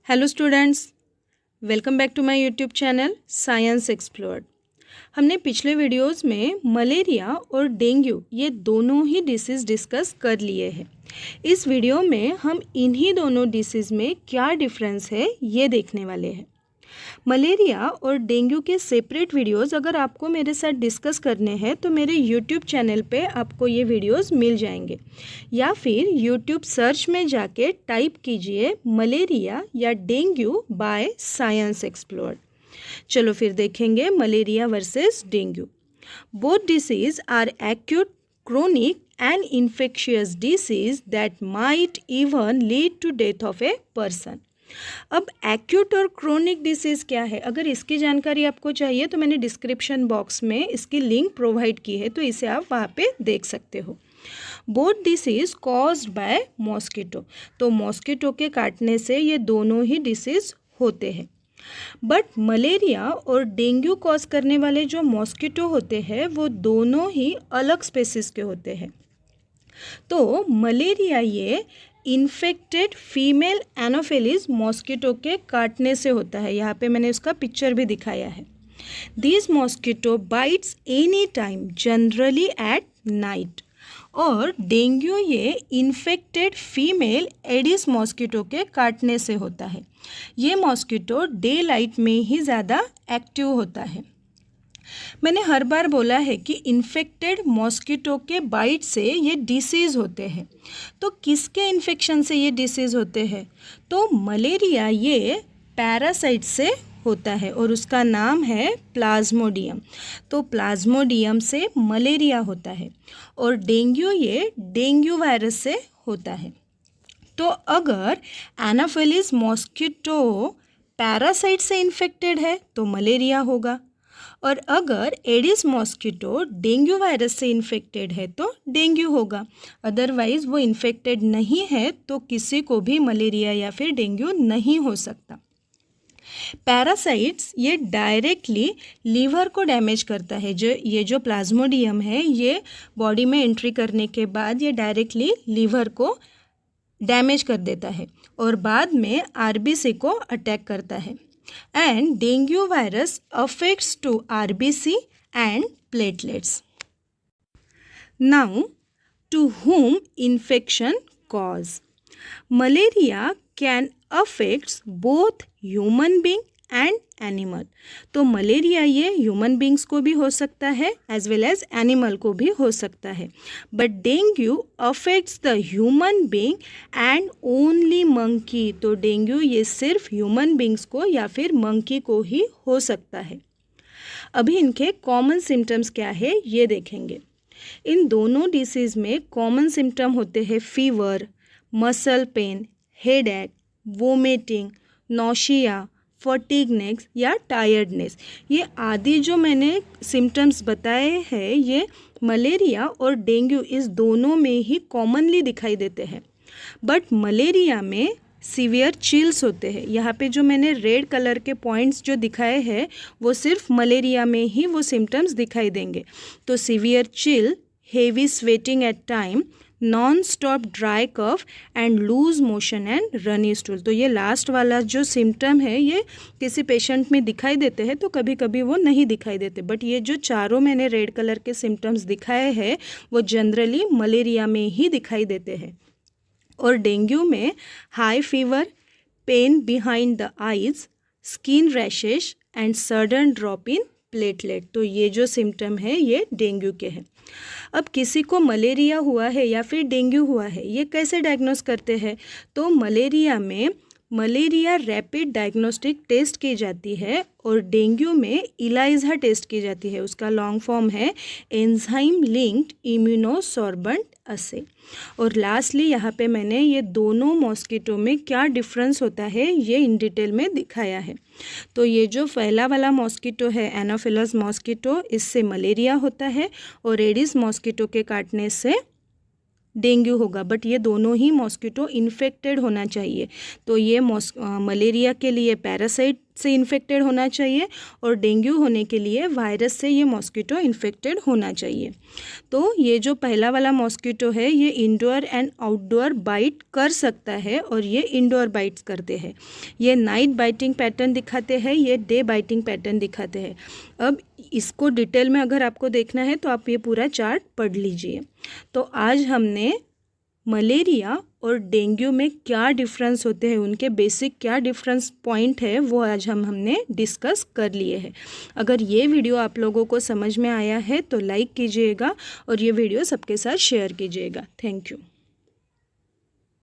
Hello students, welcome back to my YouTube channel science explored. हमने पिछले videos में malaria और डेंगू ये दोनों ही डिसीज़ डिस्कस कर लिए हैं। इस वीडियो में हम इन्हीं दोनों डिसीज़ में क्या डिफरेंस है ये देखने वाले हैं। मलेरिया और डेंगू के सेपरेट वीडियोस अगर आपको मेरे साथ डिस्कस करने हैं तो मेरे यूट्यूब चैनल पे आपको ये वीडियोस मिल जाएंगे, या फिर यूट्यूब सर्च में जाके टाइप कीजिए मलेरिया या डेंगू बाय साइंस एक्सप्लोर्ड। चलो फिर देखेंगे malaria versus dengue. Both disease are acute, chronic and infectious disease that might even lead to death of a person। अब एक्यूट और क्रोनिक डिसीज़ क्या है, अगर इसकी जानकारी आपको चाहिए तो मैंने डिस्क्रिप्शन बॉक्स में इसकी लिंक प्रोवाइड की है, तो इसे आप वहाँ पे देख सकते हो। Both disease caused by mosquito, तो मॉस्किटो के काटने से ये दोनों ही डिसीज़ होते हैं। बट मलेरिया और डेंगू कॉज करने वाले जो मॉस्किटो होते हैं वो दोनों ही अलग स्पेसिस के होते हैं। तो मलेरिया ये इन्फेक्टेड फीमेल एनोफिलीज मॉस्किटो के काटने से होता है। यहाँ पे मैंने उसका पिक्चर भी दिखाया है। This mosquito bytes any time, generally at night. और डेंगू ये इन्फेक्टेड फीमेल एडिस मॉस्किटो के काटने से होता है। ये मॉस्किटो डे लाइट में ही ज़्यादा एक्टिव होता है। मैंने हर बार बोला है कि इन्फेक्टेड मॉस्किटो के बाइट से ये डिसीज़ होते हैं। तो किसके इन्फेक्शन से ये डिसीज़ होते हैं? तो मलेरिया ये पैरासाइट से होता है और उसका नाम है प्लाज्मोडियम। तो प्लाज्मोडियम से मलेरिया होता है। और डेंगू ये डेंगू वायरस से होता है। तो अगर एनाफिलिस मॉस्किटो पैरासाइट से इन्फेक्टेड है तो मलेरिया होगा, और अगर एडिस मॉस्किटो डेंगू वायरस से इन्फेक्टेड है तो डेंगू होगा। अदरवाइज़ वो इन्फेक्टेड नहीं है तो किसी को भी मलेरिया या फिर डेंगू नहीं हो सकता। पैरासाइट्स ये डायरेक्टली लीवर को डैमेज करता है। जो प्लाज्मोडियम है ये बॉडी में एंट्री करने के बाद ये डायरेक्टली लीवर को डैमेज कर देता है और बाद में आरबीसी को अटैक करता है। And dengue virus affects to RBC and platelets. Now, to whom infection cause? Malaria can affect both human being and animal. तो मलेरिया ये ह्यूमन बींग्स को भी हो सकता है एज वेल एज एनिमल को भी हो सकता है। But dengue affects the human being and only monkey. तो डेंगू ये सिर्फ ह्यूमन बींग्स को या फिर मंकी को ही हो सकता है। अभी इनके कॉमन सिम्टम्स क्या है ये देखेंगे। इन दोनों डिसीज़ में कॉमन सिम्टम होते हैं fever, muscle pain, headache, vomiting, nausea, fatigueness या टायर्डनेस। ये आदि जो मैंने सिम्टम्स बताए हैं ये मलेरिया और डेंगू इस दोनों में ही कॉमनली दिखाई देते हैं। बट मलेरिया में सीवियर चिल्स होते हैं। यहाँ पे जो मैंने रेड कलर के पॉइंट्स जो दिखाए हैं वो सिर्फ मलेरिया में ही वो सिम्टम्स दिखाई देंगे। तो severe chill, heavy sweating at time, non stop dry cough and loose motion and runny stool. तो ये लास्ट वाला जो सिम्टम है ये किसी पेशेंट में दिखाई देते हैं तो कभी कभी वो नहीं दिखाई देते। बट ये जो चारों मैंने रेड कलर के सिम्टम्स दिखाए हैं वो जनरली मलेरिया में ही दिखाई देते हैं। और डेंगू में high fever, pain behind the eyes, skin rashes and sudden drop in platelet. तो ये जो सिम्टम है ये डेंगू के हैं। अब किसी को मलेरिया हुआ है या फिर डेंगू हुआ है ये कैसे डायग्नोस करते हैं? तो मलेरिया में मलेरिया रैपिड डायग्नोस्टिक टेस्ट की जाती है और डेंगू में इलाइजा टेस्ट की जाती है। उसका लॉन्ग फॉर्म है एंजाइम लिंक्ड इम्यूनोसॉर्बेंट असे। और लास्टली यहाँ पे मैंने ये दोनों मॉस्किटो में क्या डिफरेंस होता है ये इन डिटेल में दिखाया है। तो ये जो पहला वाला मॉस्किटो है एनोफिलस मॉस्किटो, इससे मलेरिया होता है और एडिस मॉस्किटो के काटने से डेंगू होगा। बट ये दोनों ही मॉस्किटो इन्फेक्टेड होना चाहिए। तो ये मलेरिया के लिए पैरासाइट से इन्फेक्टेड होना चाहिए और डेंगू होने के लिए वायरस से ये मॉस्किटो इन्फेक्टेड होना चाहिए। तो ये जो पहला वाला मॉस्किटो है ये इंडोर एंड आउटडोर बाइट कर सकता है और ये इंडोर बाइट्स करते हैं। ये नाइट बाइटिंग पैटर्न दिखाते हैं, ये डे बाइटिंग पैटर्न दिखाते हैं। अब इसको डिटेल में अगर आपको देखना है तो आप ये पूरा चार्ट पढ़ लीजिए। तो आज हमने मलेरिया और डेंगू में क्या डिफरेंस होते हैं, उनके बेसिक क्या डिफरेंस पॉइंट है वो आज हमने डिस्कस कर लिए हैं। अगर ये वीडियो आप लोगों को समझ में आया है तो लाइक कीजिएगा और ये वीडियो सबके साथ शेयर कीजिएगा। Thank you.